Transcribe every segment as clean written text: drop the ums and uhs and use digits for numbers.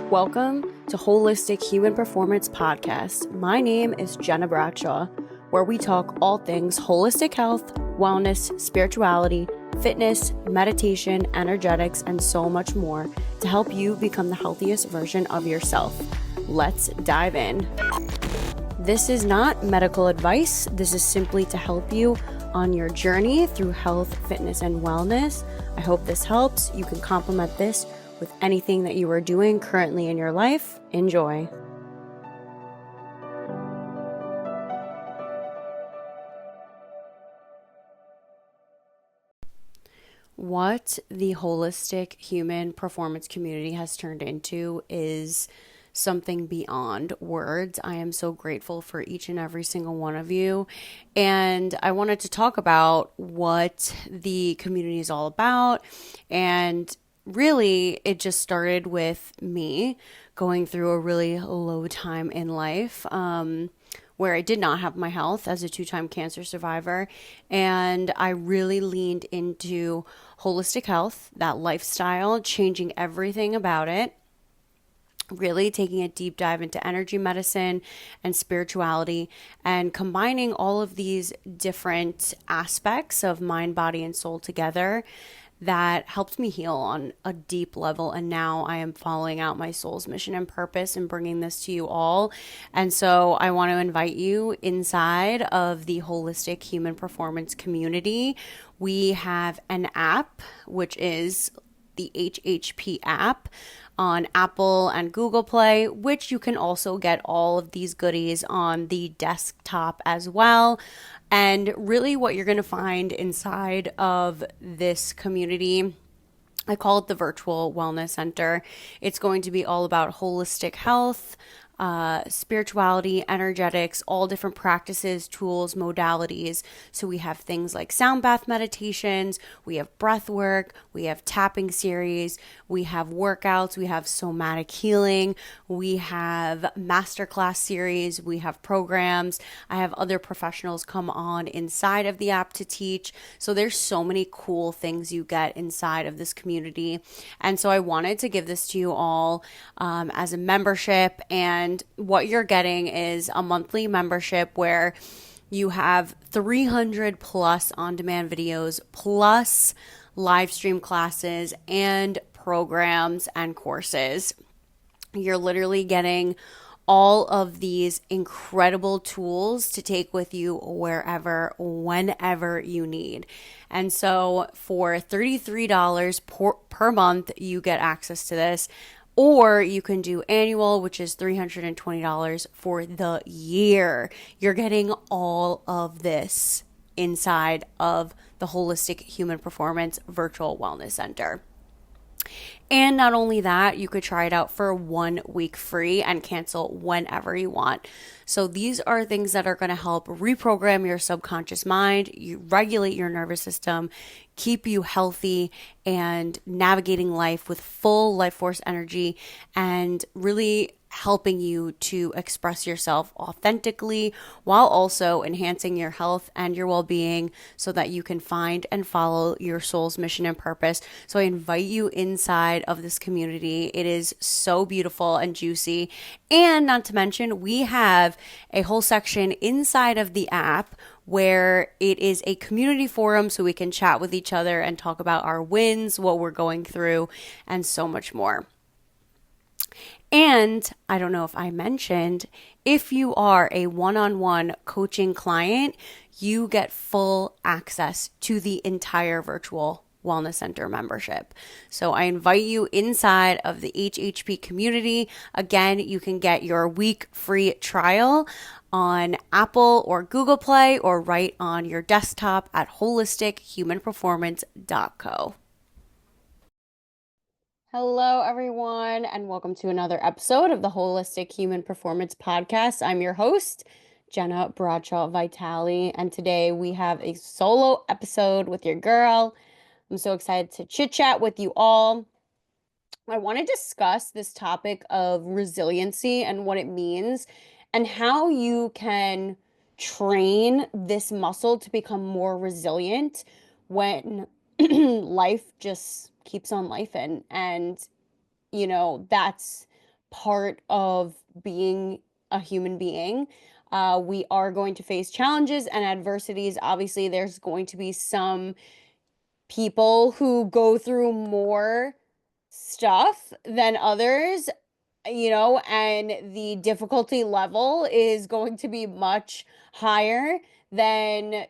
Welcome to Holistic Human Performance Podcast. My name is Gena Bradshaw, where we talk all things holistic health, wellness, spirituality, fitness, meditation, energetics, and so much more to help you become the healthiest version of yourself. Let's dive in. This is not medical advice. This is simply to help you on your journey through health, fitness, and wellness. I hope this helps. You can complement this with anything that you are doing currently in your life. Enjoy. What the holistic human performance community has turned into is something beyond words. I am so grateful for each and every single one of you. And I wanted to talk about what the community is all about. And really, it just started with me going through a really low time in life, where I did not have my health as a 2-time cancer survivor. And I really leaned into holistic health, that lifestyle, changing everything about it. Really taking a deep dive into energy medicine and spirituality and combining all of these different aspects of mind, body, and soul together that helped me heal on a deep level. And now I am following out my soul's mission and purpose and bringing this to you all. And so I want to invite you inside of the holistic human performance community. We have an app, which is the HHP app on Apple and Google Play, which you can also get all of these goodies on the desktop as well. And really what you're going to find inside of this community, I call it the Virtual Wellness Center. It's going to be all about holistic health, spirituality, energetics, all different practices, tools, modalities. So we have things like sound bath meditations, we have breath work, we have tapping series, we have workouts, we have somatic healing, we have masterclass series, we have programs. I have other professionals come on inside of the app to teach. So there's so many cool things you get inside of this community. And so I wanted to give this to you all as a membership. And what you're getting is a monthly membership where you have 300 plus on-demand videos, plus live stream classes and programs and courses. You're literally getting all of these incredible tools to take with you wherever, whenever you need. And so for $33 per month, you get access to this. Or you can do annual, which is $320 for the year. You're getting all of this inside of the Holistic Human Performance Virtual Wellness Center. And not only that, you could try it out for 1 week free and cancel whenever you want. So these are things that are going to help reprogram your subconscious mind, you regulate your nervous system, keep you healthy and navigating life with full life force energy, and really helping you to express yourself authentically while also enhancing your health and your well-being so that you can find and follow your soul's mission and purpose. So I invite you inside of this community. It is so beautiful and juicy. And not to mention, we have a whole section inside of the app where it is a community forum so we can chat with each other and talk about our wins, what we're going through, and so much more. And I don't know if I mentioned, if you are a one-on-one coaching client, you get full access to the entire Virtual Wellness Center membership. So I invite you inside of the HHP community. Again, you can get your week free trial on Apple or Google Play or right on your desktop at holistichumanperformance.co. Hello, everyone, and welcome to another episode of the Holistic Human Performance Podcast. I'm your host, Gena Bradshaw Vitale, and today we have a solo episode with your girl. I'm so excited to chit-chat with you all. I want to discuss this topic of resiliency and what it means and how you can train this muscle to become more resilient when life just keeps on lifing. And, you know, that's part of being a human being. We are going to face challenges and adversities. Obviously, there's going to be some people who go through more stuff than others, and the difficulty level is going to be much higher than,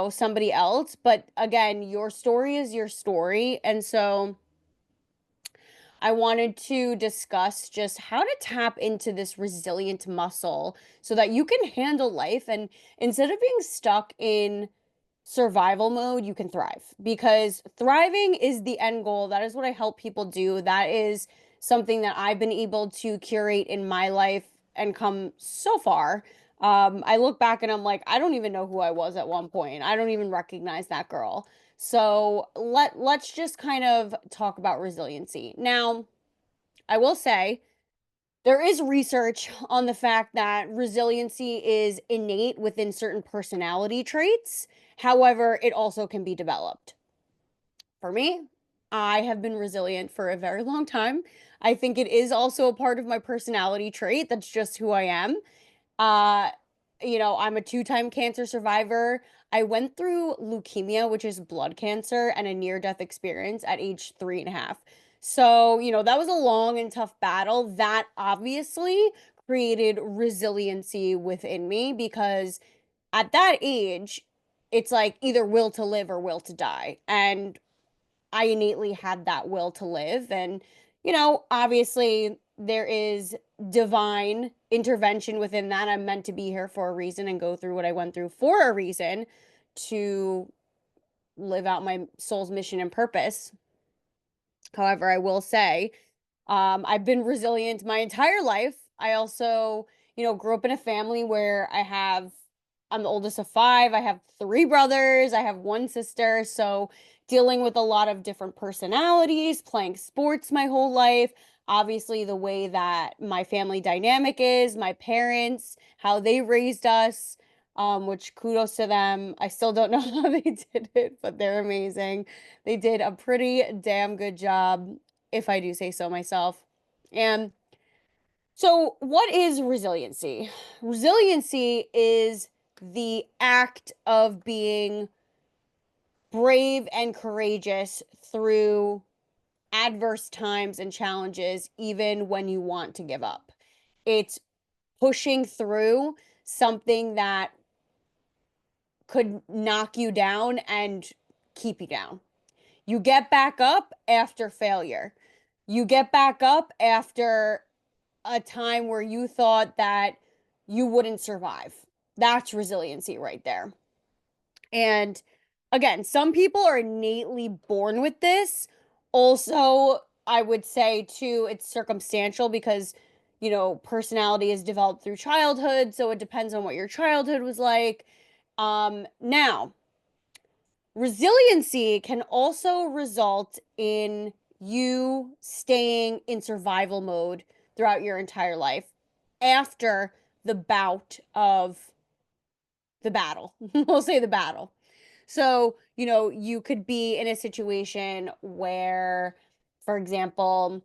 somebody else. But again, your story is your story. And so I wanted to discuss just how to tap into this resilient muscle so that you can handle life, and instead of being stuck in survival mode, you can thrive, because thriving is the end goal. That is what I help people do. That is something that I've been able to curate in my life and come so far. I look back and I'm like, I don't even know who I was at one point. I don't even recognize that girl. So let's just kind of talk about resiliency. Now, I will say there is research on the fact that resiliency is innate within certain personality traits. However, it also can be developed. For me, I have been resilient for a very long time. I think it is also a part of my personality trait. That's just who I am. Uh, I'm a two-time cancer survivor. I went through leukemia, which is blood cancer, and a near-death experience at age 3.5. So, that was a long and tough battle. That obviously created resiliency within me, because at that age, it's like either will to live or will to die. And I innately had that will to live. And, obviously there is divine intervention within that. I'm meant to be here for a reason and go through what I went through for a reason, to live out my soul's mission and purpose. However, I will say, I've been resilient my entire life. I also, grew up in a family where I'm the oldest of five. I have three brothers. I have one sister. So dealing with a lot of different personalities, playing sports my whole life. Obviously, the way that my family dynamic is, my parents, how they raised us, which kudos to them. I still don't know how they did it, but they're amazing. They did a pretty damn good job, if I do say so myself. And so, what is resiliency? Resiliency is the act of being brave and courageous through adverse times and challenges, even when you want to give up. It's pushing through something that could knock you down and keep you down. You get back up after failure. You get back up after a time where you thought that you wouldn't survive. That's resiliency right there. And again, some people are innately born with this. Also, I would say too, it's circumstantial, because, personality is developed through childhood. So it depends on what your childhood was like. Now, resiliency can also result in you staying in survival mode throughout your entire life after the bout of the battle. We'll say the battle. So, you could be in a situation where, for example,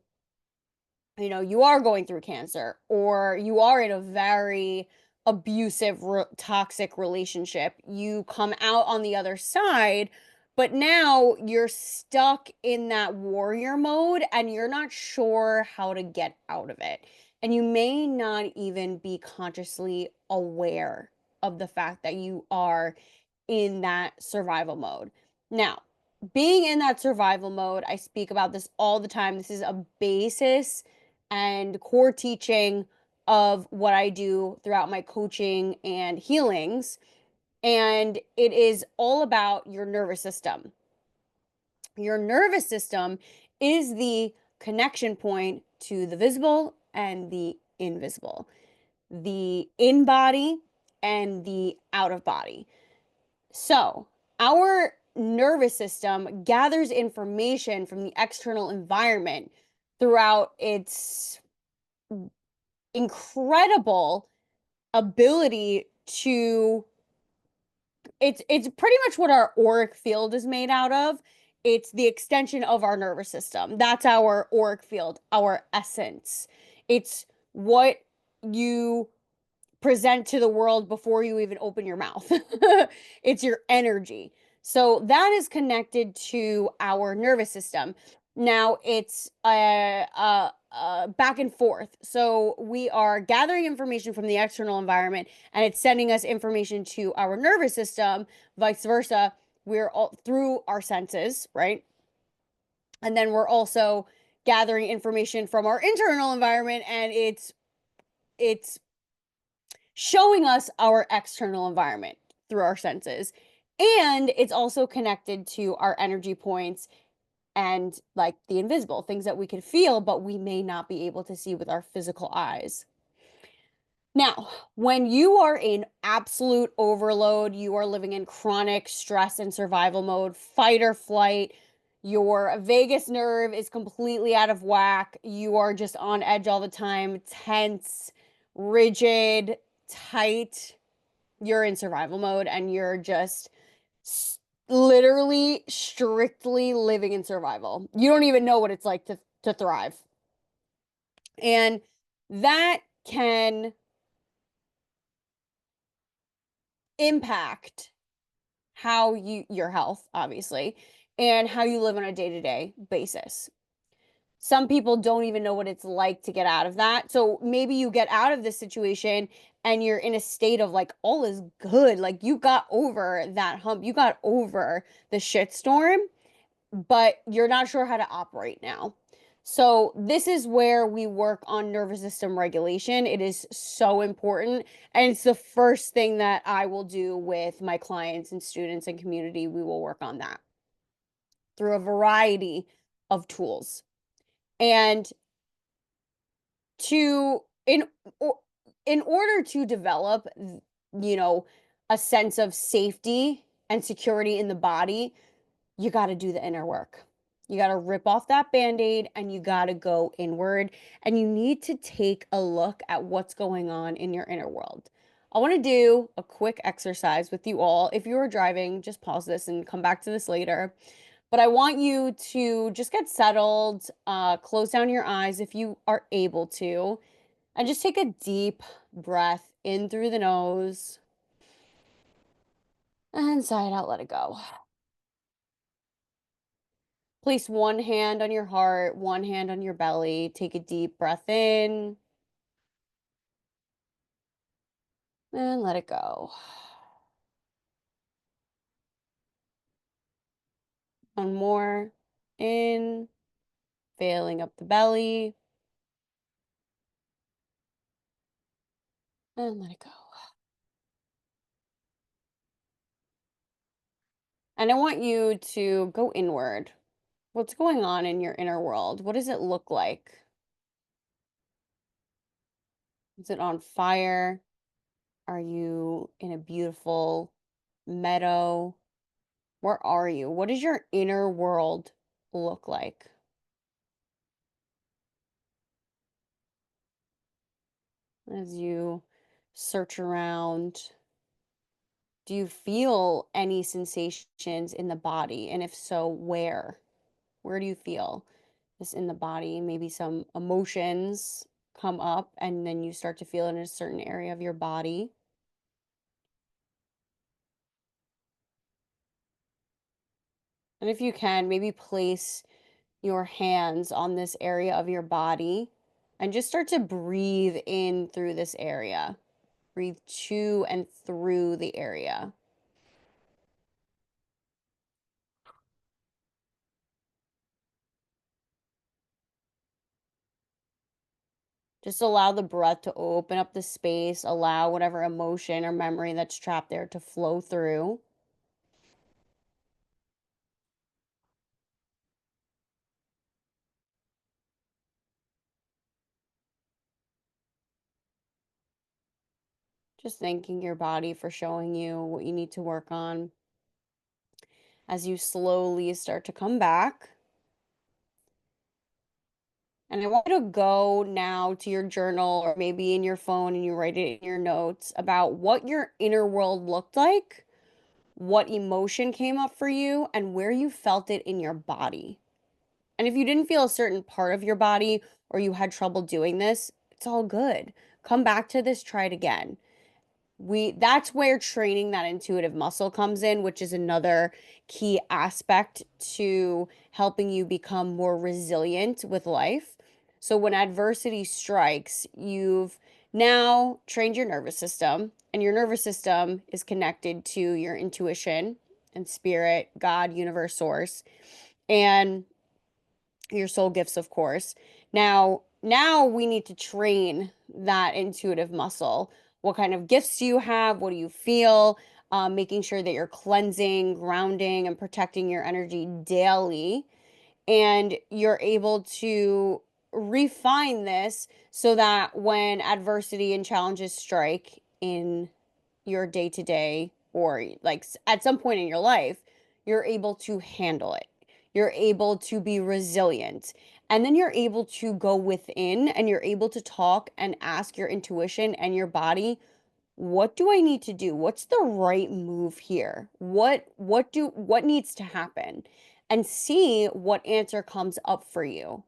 you are going through cancer, or you are in a very abusive, toxic relationship. You come out on the other side, but now you're stuck in that warrior mode and you're not sure how to get out of it. And you may not even be consciously aware of the fact that you are in that survival mode. Now, being in that survival mode, I speak about this all the time. This is a basis and core teaching of what I do throughout my coaching and healings. And it is all about your nervous system. Your nervous system is the connection point to the visible and the invisible, the in body and the out of body. So, our nervous system gathers information from the external environment throughout its incredible ability to it's pretty much what our auric field is made out of. It's the extension of our nervous system. That's our auric field, our essence. It's what you present to the world before you even open your mouth. It's your energy. So that is connected to our nervous system. Now it's back and forth. So we are gathering information from the external environment and it's sending us information to our nervous system, vice versa. We're all through our senses, right? And then we're also gathering information from our internal environment and it's showing us our external environment through our senses. And it's also connected to our energy points and like the invisible things that we can feel, but we may not be able to see with our physical eyes. Now, when you are in absolute overload, you are living in chronic stress and survival mode, fight or flight, your vagus nerve is completely out of whack, you are just on edge all the time, tense, rigid, tight, you're in survival mode and you're just literally strictly living in survival. You don't even know what it's like to thrive. And that can impact how your health obviously and how you live on a day-to-day basis. Some people don't even know what it's like to get out of that. So maybe you get out of this situation and you're in a state of like all is good. Like you got over that hump. You got over the shitstorm, but you're not sure how to operate now. So this is where we work on nervous system regulation. It is so important. And it's the first thing that I will do with my clients and students and community. We will work on that through a variety of tools. And to or, in order to develop, you know, a sense of safety and security in the body, you got to do the inner work. You got to rip off that band-aid and you got to go inward and you need to take a look at what's going on in your inner world. I want to do a quick exercise with you all. If you are driving, just pause this and come back to this later. But I want you to just get settled, close down your eyes if you are able to, and just take a deep breath in through the nose and sigh it out, let it go. Place one hand on your heart, one hand on your belly. Take a deep breath in and let it go. One more. In, filling up the belly, and let it go. And I want you to go inward. What's going on in your inner world? What does it look like? Is it on fire? Are you in a beautiful meadow? Where are you? What does your inner world look like? As you search around, do you feel any sensations in the body? And if so, where? Where do you feel this in the body? Maybe some emotions come up and then you start to feel it in a certain area of your body. And if you can, maybe place your hands on this area of your body and just start to breathe in through this area. Breathe to and through the area. Just allow the breath to open up the space, allow whatever emotion or memory that's trapped there to flow through. Just thanking your body for showing you what you need to work on as you slowly start to come back. And I want you to go now to your journal or maybe in your phone and you write it in your notes about what your inner world looked like, what emotion came up for you, and where you felt it in your body. And if you didn't feel a certain part of your body or you had trouble doing this, it's all good. Come back to this, try it again. That's where training that intuitive muscle comes in, which is another key aspect to helping you become more resilient with life. So when adversity strikes, you've now trained your nervous system, and your nervous system is connected to your intuition and spirit, God, universe, source, and your soul gifts, of course. Now we need to train that intuitive muscle. What kind of gifts do you have? What do you feel? Making sure that you're cleansing, grounding, and protecting your energy daily. And you're able to refine this so that when adversity and challenges strike in your day to day or like at some point in your life, you're able to handle it. You're able to be resilient. And then you're able to go within and you're able to talk and ask your intuition and your body, what do I need to do? What's the right move here? What needs to happen? And see what answer comes up for you.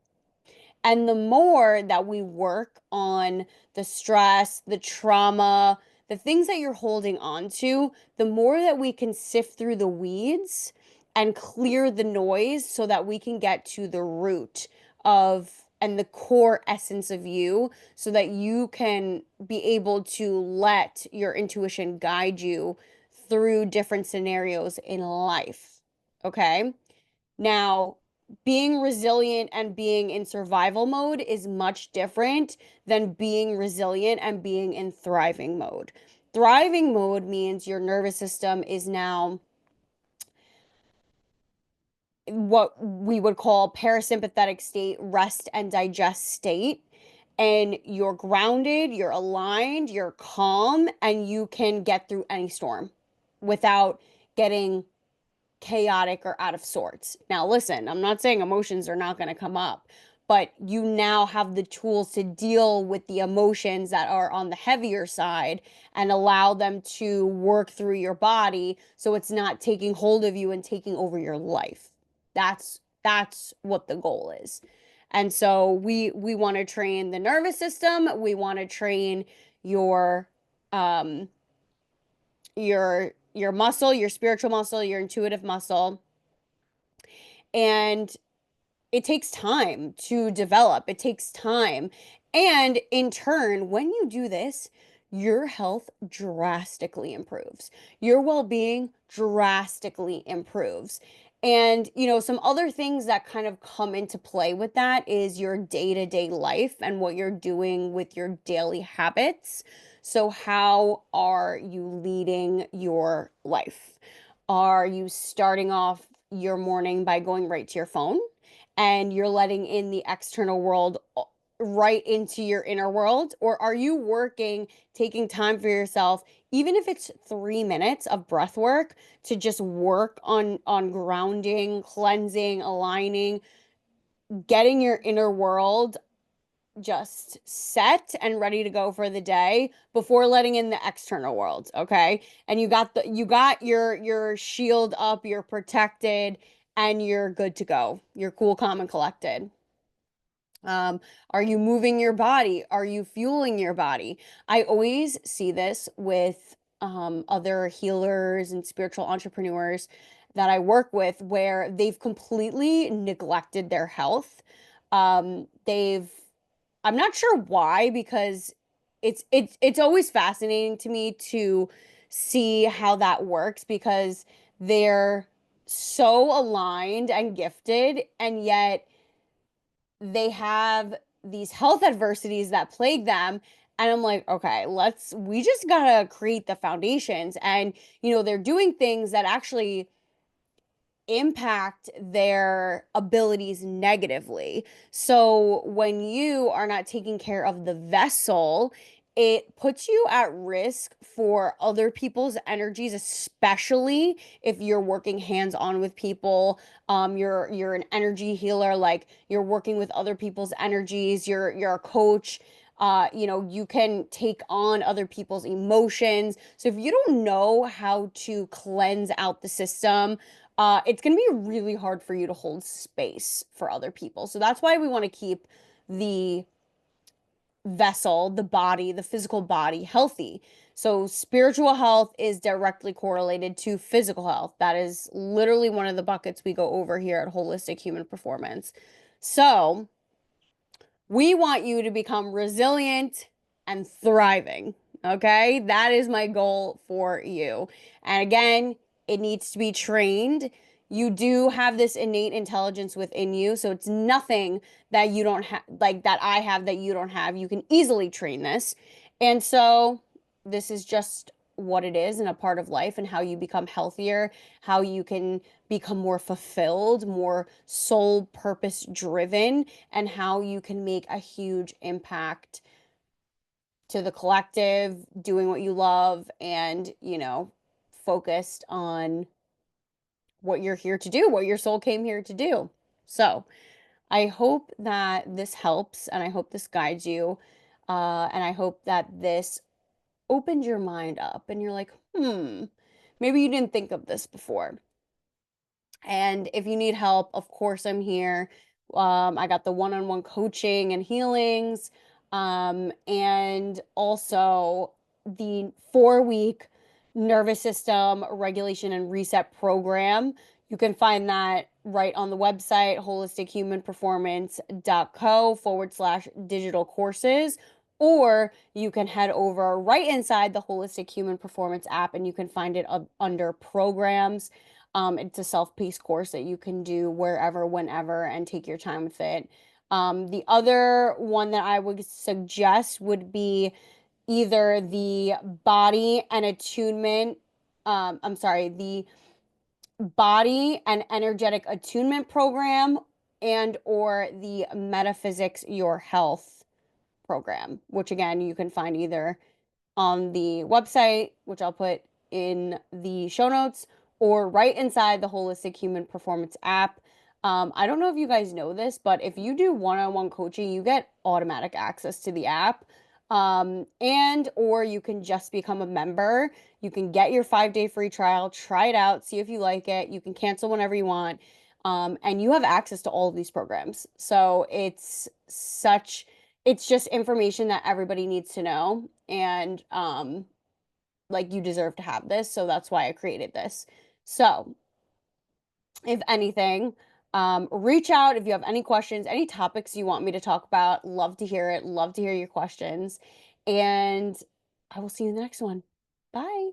And the more that we work on the stress, the trauma, the things that you're holding on to, the more that we can sift through the weeds and clear the noise so that we can get to the root of and the core essence of you so that you can be able to let your intuition guide you through different scenarios in life. Okay? Now, being resilient and being in survival mode is much different than being resilient and being in thriving mode. Thriving mode means your nervous system is now what we would call parasympathetic state, rest and digest state. And you're grounded, you're aligned, you're calm, and you can get through any storm without getting chaotic or out of sorts. Now, listen, I'm not saying emotions are not going to come up, but you now have the tools to deal with the emotions that are on the heavier side and allow them to work through your body so it's not taking hold of you and taking over your life. That's what the goal is. And so we want to train the nervous system, we want to train your um your muscle, your spiritual muscle, your intuitive muscle. And it takes time to develop. It takes time. And in turn, when you do this, your health drastically improves. Your well-being drastically improves. And, some other things that kind of come into play with that is your day-to-day life and what you're doing with your daily habits. So, how are you leading your life? Are you starting off your morning by going right to your phone and you're letting in the external world right into your inner world? Or are you working, taking time for yourself, even if it's 3 minutes of breath work to just work on grounding, cleansing, aligning, getting your inner world just set and ready to go for the day before letting in the external world, okay? And you got your shield up, you're protected, and you're good to go. You're cool, calm, and collected. Are you moving your body? Are you fueling your body? I always see this with other healers and spiritual entrepreneurs that I work with where they've completely neglected their health. They've I'm not sure why, because it's always fascinating to me to see how that works because they're so aligned and gifted, and yet they have these health adversities that plague them. And I'm like, okay, we just gotta create the foundations. And, they're doing things that actually impact their abilities negatively. So when you are not taking care of the vessel, it puts you at risk for other people's energies, especially if you're working hands-on with people. You're an energy healer, like you're working with other people's energies, you're a coach. You can take on other people's emotions. So if you don't know how to cleanse out the system, it's going to be really hard for you to hold space for other people. So that's why we want to keep the vessel, the body, the physical body healthy. So spiritual health is directly correlated to physical health. That is literally one of the buckets we go over here at Holistic Human Performance. So we want you to become resilient and thriving. Okay, that is my goal for you. And again, it needs to be trained. You do have this innate intelligence within you, so it's nothing that you don't have, like that I have that you don't have. You can easily train this. And so this is just what it is and a part of life and how you become healthier, how you can become more fulfilled, more soul purpose driven, and how you can make a huge impact to the collective, doing what you love and, focused on what you're here to do, what your soul came here to do. So, I hope that this helps and I hope this guides you. And I hope that this opened your mind up and you're like, maybe you didn't think of this before. And if you need help, of course, I'm here. I got the one-on-one coaching and healings, and also the 4-week nervous system regulation and reset program. You can find that right on the website, holistichumanperformance.co/digital courses. Or you can head over right inside the Holistic Human Performance app and you can find it under programs. It's a self-paced course that you can do wherever, whenever, and take your time with it. The other one that I would suggest would be either the body and attunement, the body and energetic attunement program and or the metaphysics your health program, which again, you can find either on the website, which I'll put in the show notes, or right inside the Holistic Human Performance app. I don't know if you guys know this, but if you do one-on-one coaching, you get automatic access to the app. And or you can just become a member. You can get your 5-day free trial, try it out, see if you like it. You can cancel whenever you want. And you have access to all of these programs. So it's just information that everybody needs to know. And like you deserve to have this. So that's why I created this. So if anything, reach out if you have any questions, any topics you want me to talk about. Love to hear it. Love to hear your questions. And I will see you in the next one. Bye.